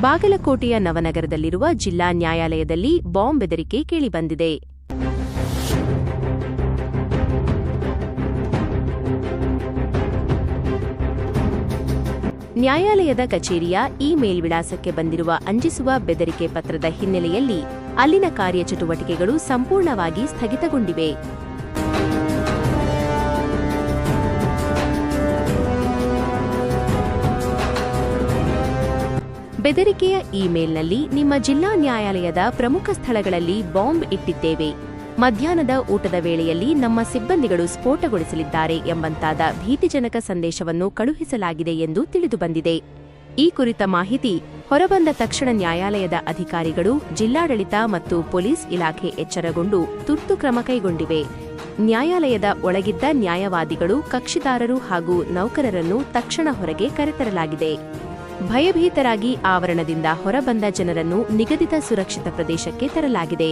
ಬಾಗಲಕೋಟೆಯ ನವನಗರದಲ್ಲಿರುವ ಜಿಲ್ಲಾ ನ್ಯಾಯಾಲಯದಲ್ಲಿ ಬಾಂಬ್ ಬೆದರಿಕೆ ಕೇಳಿಬಂದಿದೆ. ನ್ಯಾಯಾಲಯದ ಕಚೇರಿಯ ಇಮೇಲ್ ವಿಳಾಸಕ್ಕೆ ಬಂದಿರುವ ಅಂಜಿಸುವ ಬೆದರಿಕೆ ಪತ್ರದ ಹಿನ್ನೆಲೆಯಲ್ಲಿ ಅಲ್ಲಿನ ಕಾರ್ಯಚಟುವಟಿಕೆಗಳು ಸಂಪೂರ್ಣವಾಗಿ ಸ್ಥಗಿತಗೊಂಡಿವೆ. ಬೆದರಿಕೆಯ ಇಮೇಲ್ನಲ್ಲಿ ನಿಮ್ಮ ಜಿಲ್ಲಾ ನ್ಯಾಯಾಲಯದ ಪ್ರಮುಖ ಸ್ಥಳಗಳಲ್ಲಿ ಬಾಂಬ್ ಇಟ್ಟಿದ್ದೇವೆ, ಮಧ್ಯಾಹ್ನದ ಊಟದ ವೇಳೆಯಲ್ಲಿ ನಮ್ಮ ಸಿಬ್ಬಂದಿಗಳು ಸ್ಫೋಟಗೊಳಿಸಲಿದ್ದಾರೆ ಎಂಬಂತಾದ ಭೀತಿಜನಕ ಸಂದೇಶವನ್ನು ಕಳುಹಿಸಲಾಗಿದೆ ಎಂದು ತಿಳಿದುಬಂದಿದೆ. ಈ ಕುರಿತ ಮಾಹಿತಿ ಹೊರಬಂದ ತಕ್ಷಣ ನ್ಯಾಯಾಲಯದ ಅಧಿಕಾರಿಗಳು, ಜಿಲ್ಲಾಡಳಿತ ಮತ್ತು ಪೊಲೀಸ್ ಇಲಾಖೆ ಎಚ್ಚರಗೊಂಡು ತುರ್ತು ಕ್ರಮ ಕೈಗೊಂಡಿವೆ. ನ್ಯಾಯಾಲಯದ ಒಳಗಿದ್ದ ನ್ಯಾಯವಾದಿಗಳು, ಕಕ್ಷಿದಾರರು ಹಾಗೂ ನೌಕರರನ್ನು ತಕ್ಷಣ ಹೊರಗೆ ಕರೆತರಲಾಗಿದೆ. ಭಯಭೀತರಾಗಿ ಆವರಣದಿಂದ ಹೊರಬಂದ ಜನರನ್ನು ನಿಗದಿತ ಸುರಕ್ಷಿತ ಪ್ರದೇಶಕ್ಕೆ ತರಲಾಗಿದೆ.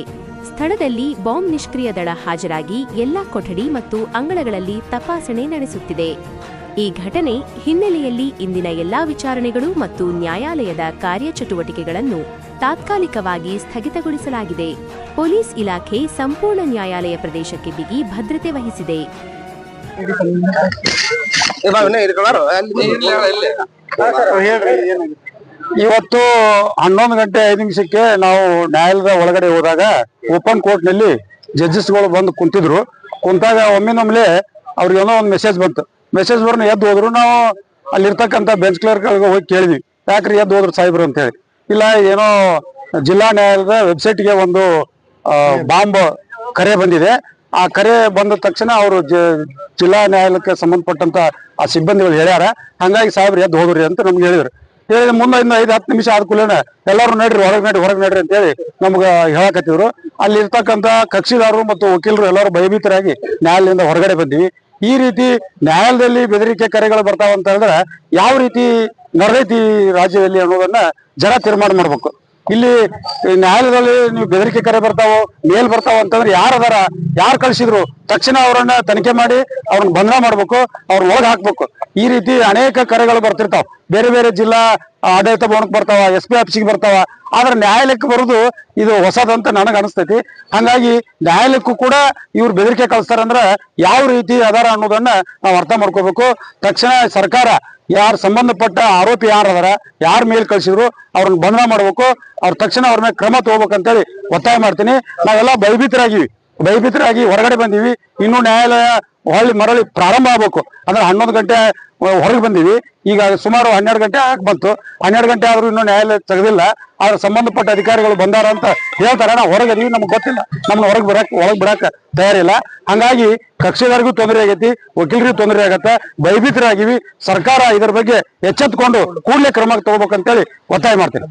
ಸ್ಥಳದಲ್ಲಿ ಬಾಂಬ್ ನಿಷ್ಕ್ರಿಯ ದಳ ಹಾಜರಾಗಿ ಎಲ್ಲಾ ಕೊಠಡಿ ಮತ್ತು ಅಂಗಳಗಳಲ್ಲಿ ತಪಾಸಣೆ ನಡೆಸುತ್ತಿದೆ. ಈ ಘಟನೆ ಹಿನ್ನೆಲೆಯಲ್ಲಿ ಇಂದಿನ ಎಲ್ಲಾ ವಿಚಾರಣೆಗಳು ಮತ್ತು ನ್ಯಾಯಾಲಯದ ಕಾರ್ಯಚಟುವಟಿಕೆಗಳನ್ನು ತಾತ್ಕಾಲಿಕವಾಗಿ ಸ್ಥಗಿತಗೊಳಿಸಲಾಗಿದೆ. ಪೊಲೀಸ್ ಇಲಾಖೆ ಸಂಪೂರ್ಣ ನ್ಯಾಯಾಲಯ ಪ್ರದೇಶಕ್ಕೆ ಬಿಗಿ ಭದ್ರತೆ ವಹಿಸಿದೆ. ಇವತ್ತು 11:05 ನಾವು ನ್ಯಾಯಾಲಯದ ಒಳಗಡೆ ಹೋದಾಗ ಓಪನ್ ಕೋರ್ಟ್ ನಲ್ಲಿ ಜಡ್ಜಸ್ಗಳು ಬಂದು ಕುಂತಾಗ ಒಮ್ಮಿನೊಮ್ಮೆಲೆ ಅವ್ರಿಗೆ ಏನೋ ಒಂದು ಮೆಸೇಜ್ ಬಂತು. ಮೆಸೇಜ್ ಬರೋಣ ಎದ್ದು ಹೋದ್ರು. ನಾವು ಅಲ್ಲಿರ್ತಕ್ಕಂಥ ಬೆಂಚ್ ಕ್ಲರ್ಕ್ ಹೋಗಿ ಕೇಳಿದ್ವಿ, ಯಾಕ್ರಿ ಎದ್ದು ಹೋದ್ರು ಸಾಹೇಬ್ರು ಅಂತ ಹೇಳಿ. ಇಲ್ಲ, ಏನೋ ಜಿಲ್ಲಾ ನ್ಯಾಯಾಲಯದ ವೆಬ್ಸೈಟ್ಗೆ ಒಂದು ಬಾಂಬ್ ಕರೆ ಬಂದಿದೆ. ಆ ಕರೆ ಬಂದ ತಕ್ಷಣ ಅವರು ಜಿಲ್ಲಾ ನ್ಯಾಯಾಲಯಕ್ಕೆ ಸಂಬಂಧಪಟ್ಟಂತ ಆ ಸಿಬ್ಬಂದಿಗಳು ಹೇಳ್ಯಾರ, ಹಂಗಾಗಿ ಸಾಹೇಬ್ರು ಎದ್ದು ಹೋದ್ರಿ ಅಂತ ನಮ್ಗೆ ಹೇಳಿದ್ರು. ಹೇಳಿದ ಮುಂದೆ 5-10 ನಿಮಿಷ ಆದ ಕೂಡಲೇ ಎಲ್ಲರೂ ನಡ್ರಿ ಹೊರಗೆ ನಡ್ರಿ ಅಂತ ಹೇಳಿ ನಮ್ಗೆ ಹೇಳಕತ್ತಿದ್ರು. ಅಲ್ಲಿ ಇರ್ತಕ್ಕಂಥ ಕಕ್ಷಿದಾರರು ಮತ್ತು ವಕೀಲರು ಎಲ್ಲರೂ ಭಯಭೀತರಾಗಿ ನ್ಯಾಯಾಲಯದಿಂದ ಹೊರಗಡೆ ಬಂದಿವಿ. ಈ ರೀತಿ ನ್ಯಾಯಾಲಯದಲ್ಲಿ ಬೆದರಿಕೆ ಕರೆಗಳು ಬರ್ತಾವಂತ ಹೇಳಿದ್ರೆ ಯಾವ ರೀತಿ ನಡೆದೈತಿ ರಾಜ್ಯದಲ್ಲಿ ಅನ್ನೋದನ್ನ ಜನ ತೀರ್ಮಾನ ಮಾಡ್ಬೇಕು. ಇಲ್ಲಿ ನ್ಯಾಯಾಲಯದಲ್ಲಿ ನೀವು ಬೆದರಿಕೆ ಕರೆ ಬರ್ತಾವೋ, ಮೇಲ್ ಬರ್ತಾವ ಅಂತಂದ್ರೆ ಯಾರು ಕಳಿಸಿದ್ರು ತಕ್ಷಣ ಅವರನ್ನ ತನಿಖೆ ಮಾಡಿ ಅವ್ರನ್ನ ಬಂಧನ ಮಾಡ್ಬೇಕು, ಅವ್ರ ಒಳಗೆ ಹಾಕ್ಬೇಕು. ಈ ರೀತಿ ಅನೇಕ ಕರೆಗಳು ಬರ್ತಿರ್ತಾವ. ಬೇರೆ ಬೇರೆ ಜಿಲ್ಲಾ ಆಡಳಿತ ಭವನಕ್ಕೆ ಬರ್ತಾವ, SP ಆಫೀಸಿಗೆ ಬರ್ತಾವ. ಆದ್ರೆ ನ್ಯಾಯಾಲಯಕ್ಕೆ ಬರೋದು ಇದು ಹೊಸದಂತ ನನಗೆ ಅನಿಸ್ತೈತಿ. ಹಂಗಾಗಿ ನ್ಯಾಯಾಲಯಕ್ಕೂ ಕೂಡ ಇವ್ರು ಬೆದರಿಕೆ ಕಳಿಸ್ತಾರಂದ್ರ ಯಾವ ರೀತಿ ಅದಾರ ಅನ್ನೋದನ್ನ ನಾವು ಅರ್ಥ ಮಾಡ್ಕೋಬೇಕು. ತಕ್ಷಣ ಸರ್ಕಾರ ಯಾರು ಸಂಬಂಧಪಟ್ಟ ಆರೋಪಿ ಯಾರದಾರ, ಯಾರ ಮೇಲ್ ಕಳಿಸಿದ್ರು ಅವ್ರನ್ನ ಬಂಧನ ಮಾಡ್ಬೇಕು, ಅವ್ರ ತಕ್ಷಣ ಅವ್ರ ಮೇಲೆ ಕ್ರಮ ತಗೋಬೇಕಂತೇಳಿ ಒತ್ತಾಯ ಮಾಡ್ತೀನಿ. ನಾವೆಲ್ಲ ಭಯಭೀತರಾಗಿ ಹೊರಗಡೆ ಬಂದೀವಿ. ಇನ್ನು ನ್ಯಾಯಾಲಯ ಮರಳಿ ಪ್ರಾರಂಭ ಆಗ್ಬೇಕು. ಅಂದ್ರೆ 11 ಗಂಟೆ ಹೊರಗೆ ಬಂದೀವಿ. ಈಗ ಸುಮಾರು 12 ಗಂಟೆ ಬಂತು. 12 ಗಂಟೆ ಆದ್ರೂ ಇನ್ನೂ ನ್ಯಾಯಾಲಯ ತೆಗೆದಿಲ್ಲ. ಆದ್ರೆ ಸಂಬಂಧಪಟ್ಟ ಅಧಿಕಾರಿಗಳು ಬಂದಾರ ಅಂತ ಹೇಳ್ತಾರೆ. ನಾವು ಹೊರಗದೀವಿ, ನಮ್ಗೆ ಗೊತ್ತಿಲ್ಲ, ನಮ್ಮನ್ನ ಒಳಗೆ ಬಿಡಾಕ ತಯಾರಿಲ್ಲ. ಹಂಗಾಗಿ ಕಕ್ಷಿದಾರಿಗೂ ತೊಂದರೆ ಆಗೈತಿ, ವಕೀಲರಿಗೂ ತೊಂದರೆ ಆಗತ್ತೆ. ಭಯಭೀತರಾಗಿವಿ. ಸರ್ಕಾರ ಇದರ ಬಗ್ಗೆ ಎಚ್ಚೆತ್ತುಕೊಂಡು ಕೂಡಲೇ ಕ್ರಮ ತಗೋಬೇಕಂತೇಳಿ ಒತ್ತಾಯ ಮಾಡ್ತೀನಿ.